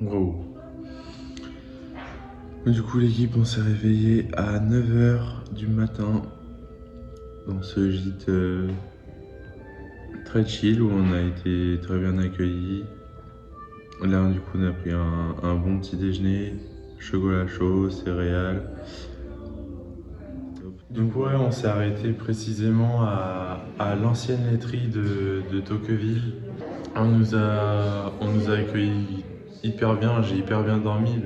Wow. Du coup l'équipe on s'est réveillé à 9h du matin dans ce gîte très chill où on a été très bien accueillis. Là du coup on a pris un bon petit déjeuner, chocolat chaud, céréales. Donc ouais on s'est arrêté précisément à l'ancienne laiterie de Tocqueville. On nous a accueillis hyper bien, j'ai hyper bien dormi.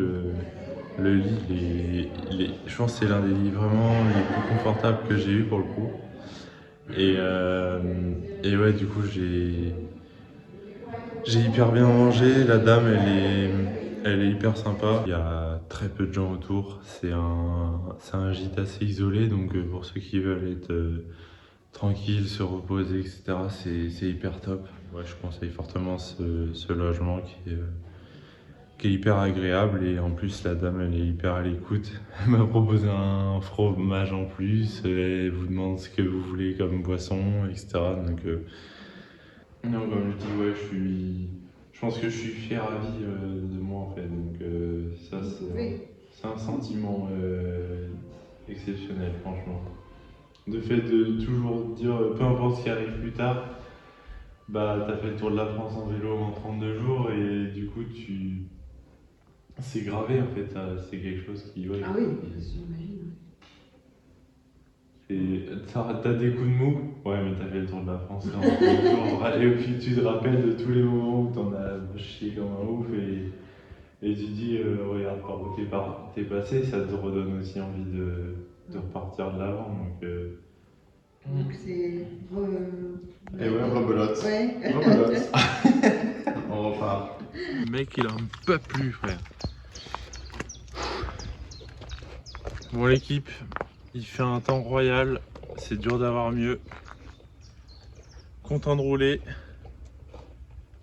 Le lit, je pense que c'est l'un des lits vraiment les plus confortables que j'ai eu pour le coup. Et ouais, du coup, j'ai hyper bien mangé. La dame, elle est hyper sympa. Il y a très peu de gens autour. C'est un gîte assez isolé, donc pour ceux qui veulent être tranquilles, se reposer, etc., c'est hyper top. Ouais, je conseille fortement ce logement qui est hyper agréable et en plus la dame elle est hyper à l'écoute. Elle m'a proposé un fromage en plus, elle vous demande ce que vous voulez comme boisson, etc. Non, comme je dis, ouais, je pense que je suis fier à vie de moi en fait. Donc ça c'est un sentiment exceptionnel franchement. Le fait de toujours dire peu importe ce qui arrive plus tard, bah t'as fait le tour de la France en vélo en 32 jours et du coup c'est gravé en fait, c'est quelque chose qui. Ouais, Ah oui, j'imagine. t'as des coups de mou, ouais, mais t'as fait le tour de la France en 30 jours. Et puis tu te rappelles de tous les moments où t'en as chié comme un ouf et tu dis, regarde par où t'es passé, ça te redonne aussi envie de repartir de l'avant. Donc c'est. Et ouais, rebelote. Ouais. Rebelote. On repart. Le mec, il en peut plus, frère. Bon, l'équipe, il fait un temps royal. C'est dur d'avoir mieux. Content de rouler.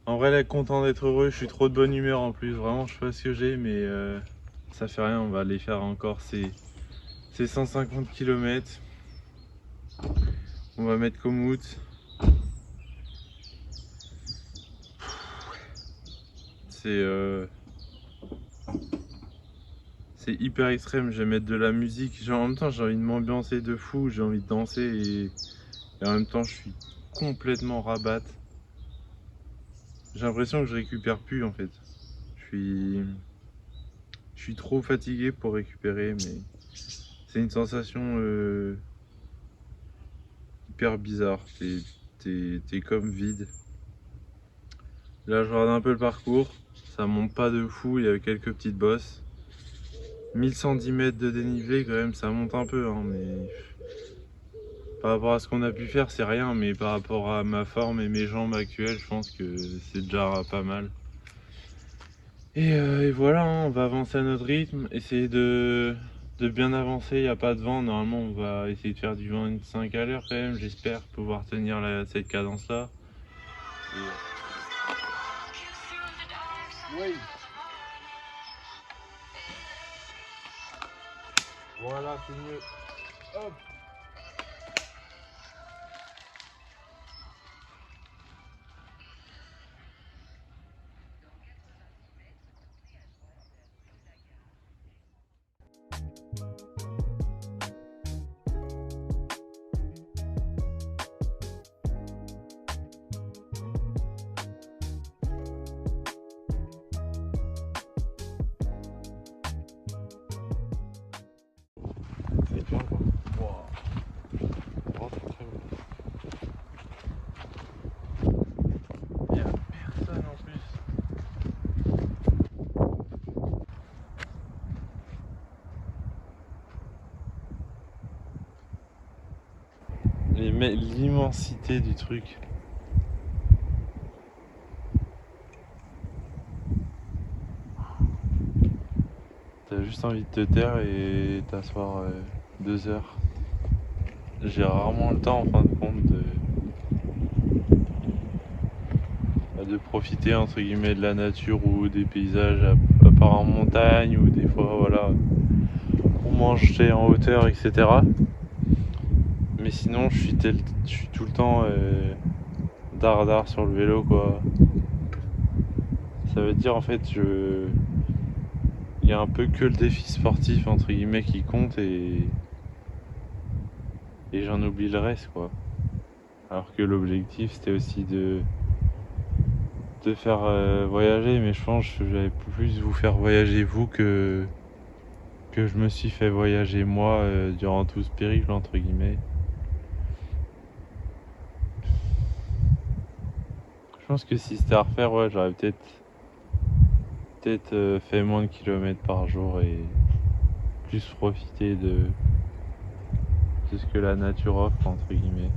En vrai, là, content d'être heureux. Je suis trop de bonne humeur en plus. Vraiment, je sais pas ce que j'ai, mais ça fait rien. On va aller faire encore ces 150 km. On va mettre Komoot. C'est hyper extrême. Je vais mettre de la musique. En même temps, j'ai envie de m'ambiancer de fou. J'ai envie de danser et en même temps, je suis complètement rabat. J'ai l'impression que je récupère plus en fait. Je suis trop fatigué pour récupérer, mais c'est une sensation hyper bizarre. T'es comme vide. Là, je regarde un peu le parcours. Ça monte pas de fou, il y a quelques petites bosses. 1110 mètres de dénivelé, quand même, ça monte un peu, hein, mais par rapport à ce qu'on a pu faire, c'est rien. Mais par rapport à ma forme et mes jambes actuelles, je pense que c'est déjà pas mal. Et voilà, hein, on va avancer à notre rythme, essayer de bien avancer, il n'y a pas de vent, normalement on va essayer de faire du 25 à l'heure quand même, j'espère pouvoir tenir cette cadence-là. Oui. Voilà, c'est mieux. Hop. C'est bien quoi. Wow. On rentre très bon. Il n'y a personne en plus. L'immensité du truc. T'as juste envie de te taire et t'asseoir 2 heures. J'ai rarement le temps en fin de compte de profiter entre guillemets de la nature ou des paysages à part en montagne ou des fois voilà pour manger en hauteur, etc. Mais sinon je suis tout le temps dardard sur le vélo quoi. Ça veut dire en fait il y a un peu que le défi sportif entre guillemets qui compte et j'en oublie le reste quoi. Alors que l'objectif c'était aussi de faire voyager, mais je pense que j'allais plus vous faire voyager vous que je me suis fait voyager moi durant tout ce périple entre guillemets. Je pense que si c'était à refaire, ouais, j'aurais peut-être fait moins de kilomètres par jour et plus profiter de ce que la nature offre entre guillemets.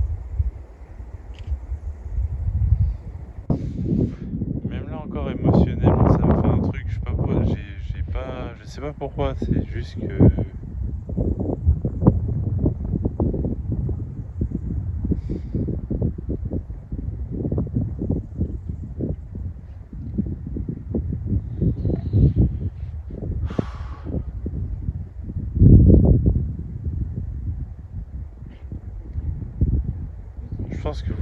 Même là encore émotionnellement ça me fait un truc, je sais pas pourquoi, je sais pas pourquoi, c'est juste que je pense que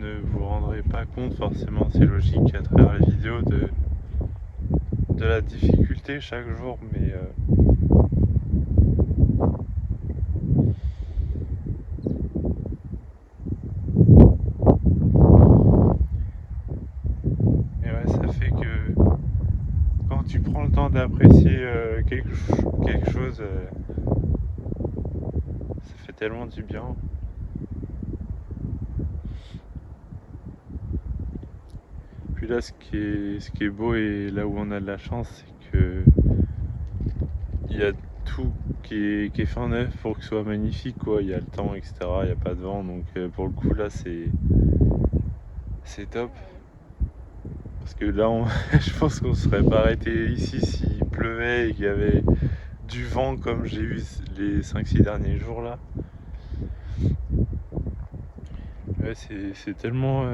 ne vous rendrez pas compte forcément, c'est logique à travers les vidéos de la difficulté chaque jour, mais ouais, ça fait que quand tu prends le temps d'apprécier quelque chose, ça fait tellement du bien. Puis là, ce qui est beau et là où on a de la chance, c'est que il y a tout qui est fin neuf pour que ce soit magnifique, quoi. Il y a le temps, etc. Il n'y a pas de vent, donc pour le coup, là, c'est top. Parce que là, je pense qu'on serait pas arrêté ici s'il pleuvait et qu'il y avait du vent comme j'ai eu les 5-6 derniers jours là. Ouais, c'est tellement.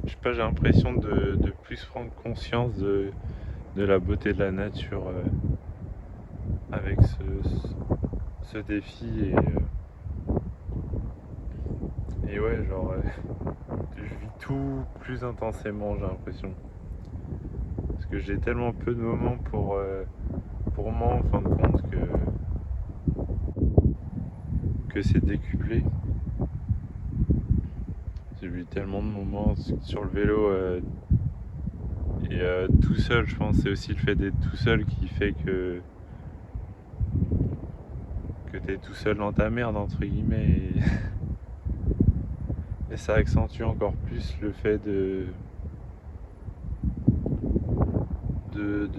Je sais pas, j'ai l'impression de plus prendre conscience de la beauté de la nature avec ce défi et ouais, genre, je vis tout plus intensément, j'ai l'impression. Parce que j'ai tellement peu de moments pour moi en fin de compte que c'est décuplé. J'ai vu tellement de moments sur le vélo et tout seul, je pense. C'est aussi le fait d'être tout seul qui fait que t'es tout seul dans ta merde, entre guillemets. Et ça accentue encore plus le fait de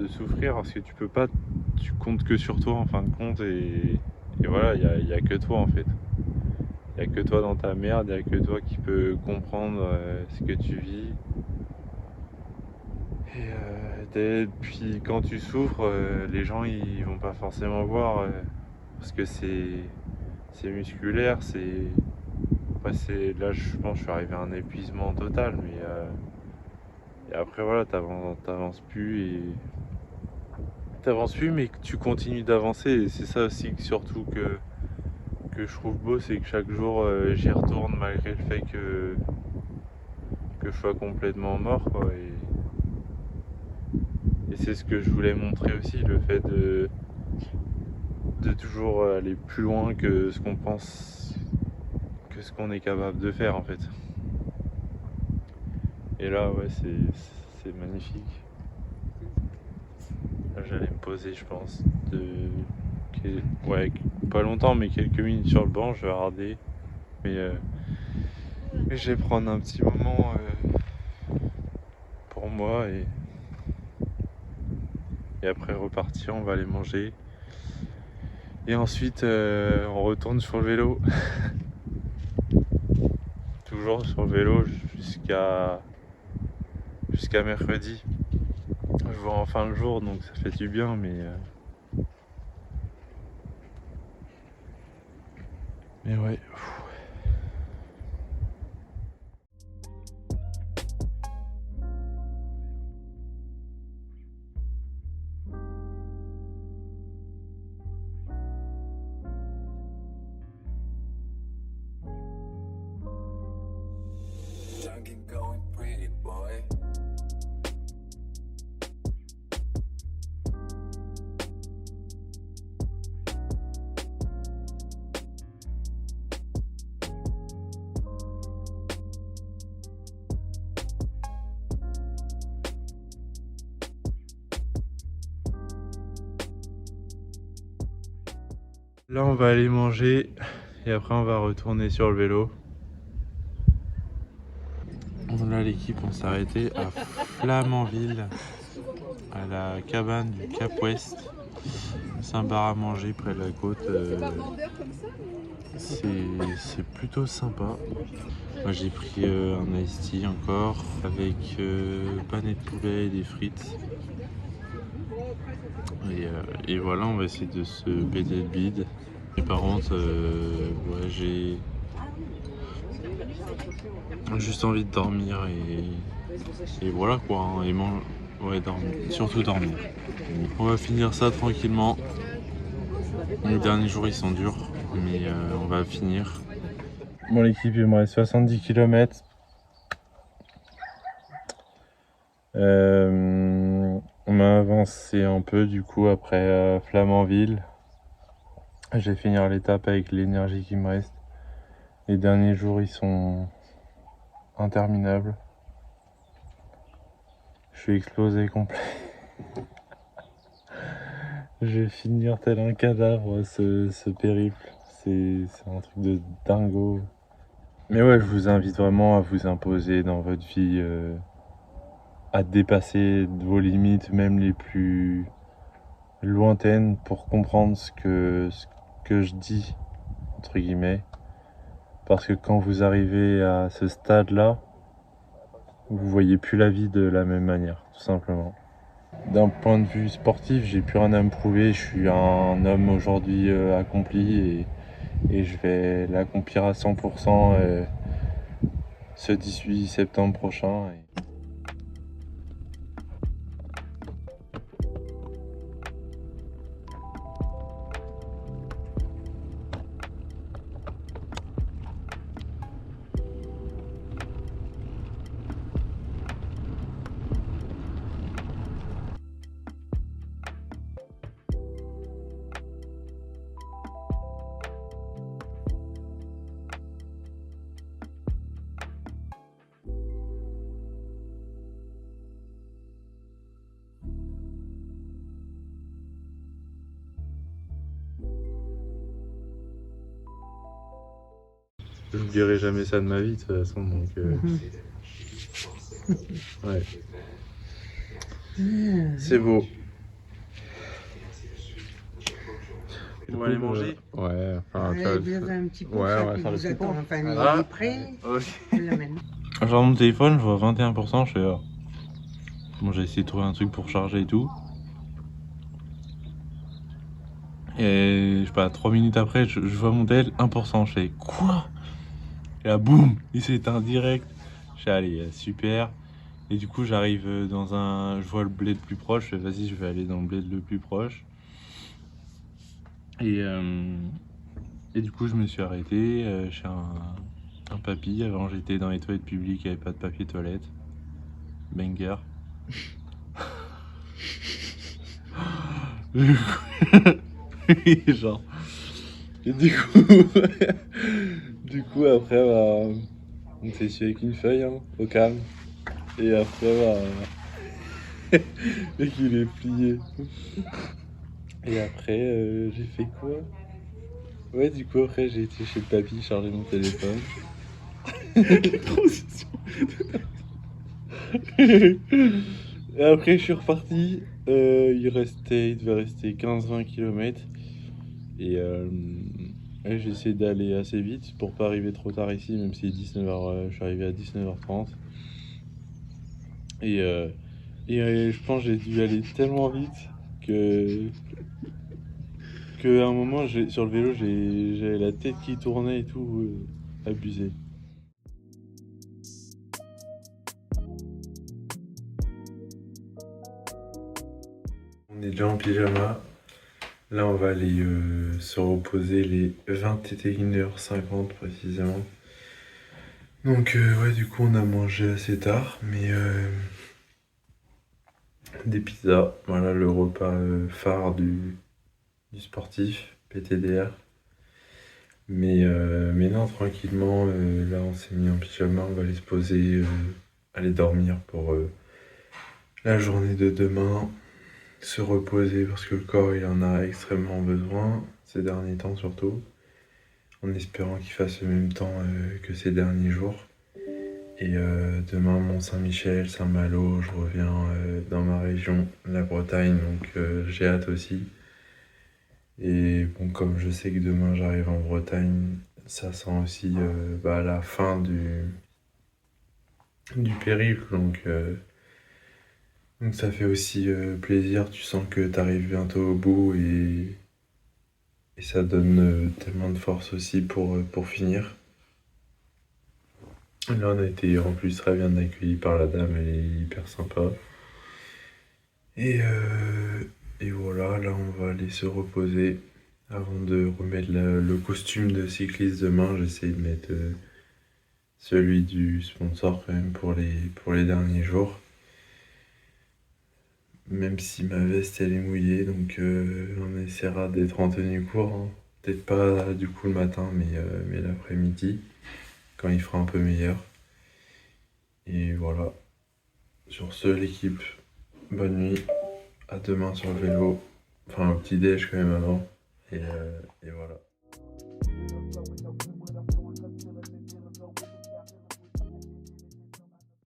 souffrir parce que tu peux pas, tu comptes que sur toi en fin de compte et voilà, il y a que toi en fait. Il y a que toi dans ta merde, il y a que toi qui peux comprendre ce que tu vis. Et puis quand tu souffres, les gens ils vont pas forcément voir parce que c'est musculaire, après là je pense que je suis arrivé à un épuisement total, mais et après voilà, t'avances plus mais que tu continues d'avancer et c'est ça aussi surtout que je trouve beau, c'est que chaque jour j'y retourne malgré le fait que je sois complètement mort quoi, et c'est ce que je voulais montrer aussi, le fait de toujours aller plus loin que ce qu'on pense, que ce qu'on est capable de faire en fait. Et là ouais, c'est magnifique. Là, j'allais me poser je pense ouais, pas longtemps mais quelques minutes sur le banc, je vais regarder. Mais je vais prendre un petit moment pour moi et après repartir, on va aller manger. Et ensuite, on retourne sur le vélo. Toujours sur le vélo jusqu'à mercredi. Je vois enfin le jour, donc ça fait du bien, mais ouais. Là on va aller manger et après on va retourner sur le vélo. Là l'équipe on s'est arrêté à Flamanville, à la cabane du Cap Ouest. C'est un bar à manger près de la côte. C'est plutôt sympa. Moi j'ai pris un iced tea encore avec pané de poulet et des frites. Et voilà, on va essayer de se péter le bide. Et par contre, ouais, j'ai juste envie de dormir et voilà quoi. Hein, ouais, dormir, surtout dormir. On va finir ça tranquillement. Les derniers jours ils sont durs, mais on va finir. Bon l'équipe, il me reste 70 km. On a avancé un peu du coup après Flamanville. Je vais finir l'étape avec l'énergie qui me reste. Les derniers jours ils sont interminables. Je suis explosé complet. Je vais finir tel un cadavre ce périple. C'est un truc de dingo. Mais ouais, je vous invite vraiment à vous imposer dans votre vie, à dépasser vos limites, même les plus lointaines, pour comprendre ce que je dis, entre guillemets. Parce que quand vous arrivez à ce stade-là, vous voyez plus la vie de la même manière, tout simplement. D'un point de vue sportif, j'ai plus rien à me prouver. Je suis un homme aujourd'hui accompli et je vais l'accomplir à 100% ce 18 septembre prochain. Je n'oublierai jamais ça de ma vie de toute façon, donc ouais. C'est beau. On va aller manger. Ouais, enfin, Allez, viens un petit peu, Ouais, ça on va qui faire le vous attend. support. Enfin, il Ah. est prêt, Ok. je l'amène. Je regarde mon téléphone, je vois 21%, je fais oh. Bon, j'ai essayé de trouver un truc pour charger et tout. Et je sais pas, 3 minutes après, je vois mon tel, 1%, je fais quoi? Et là, boum, il s'est éteint direct. Je fais allez, super. Et du coup, j'arrive dans un. Je vois le bled le plus proche, je fais vas-y, je vais aller dans le bled le plus proche. Et du coup, je me suis arrêté chez un papy. Avant, j'étais dans les toilettes publiques, il n'y avait pas de papier toilette. Banger. Genre. Et du coup, du coup après, bah, on s'est essuyé avec une feuille, hein, au calme. Et après, bah, et qu'il est plié. Et après, j'ai fait quoi? Ouais, du coup, après, j'ai été chez le papy charger mon téléphone. Transition. Et après, je suis reparti. Il devait rester 15-20 km. Et j'ai essayé d'aller assez vite pour pas arriver trop tard ici, même si 19h, je suis arrivé à 19h30. Et je pense que j'ai dû aller tellement vite que à un moment, sur le vélo, j'avais la tête qui tournait et tout, abusé. On est déjà en pyjama. Là, on va aller se reposer les 21h50 précisément. Donc, ouais, du coup, on a mangé assez tard, mais des pizzas. Voilà le repas phare du sportif, PTDR. Mais non, tranquillement, là, on s'est mis en pyjama, on va aller se poser, aller dormir pour la journée de demain. se reposer parce que le corps il en a extrêmement besoin, ces derniers temps surtout, en espérant qu'il fasse le même temps que ces derniers jours. Et demain, Mont-Saint-Michel, Saint-Malo, je reviens dans ma région, la Bretagne, donc j'ai hâte aussi. Et bon, comme je sais que demain j'arrive en Bretagne, ça sent aussi la fin du périple, donc ça fait aussi plaisir, tu sens que tu arrives bientôt au bout et ça donne tellement de force aussi pour finir. Là, on a été en plus très bien accueillis par la dame, elle est hyper sympa. Et, euh, et voilà, là, on va aller se reposer avant de remettre le costume de cycliste demain. J'essaie de mettre celui du sponsor quand même pour les derniers jours. Même si ma veste elle est mouillée, donc on essaiera d'être en tenue court, hein. Peut-être pas du coup le matin, mais l'après-midi, quand il fera un peu meilleur. Et voilà. Sur ce, l'équipe, bonne nuit. À demain sur le vélo. Enfin, au petit-déj quand même avant. Et voilà.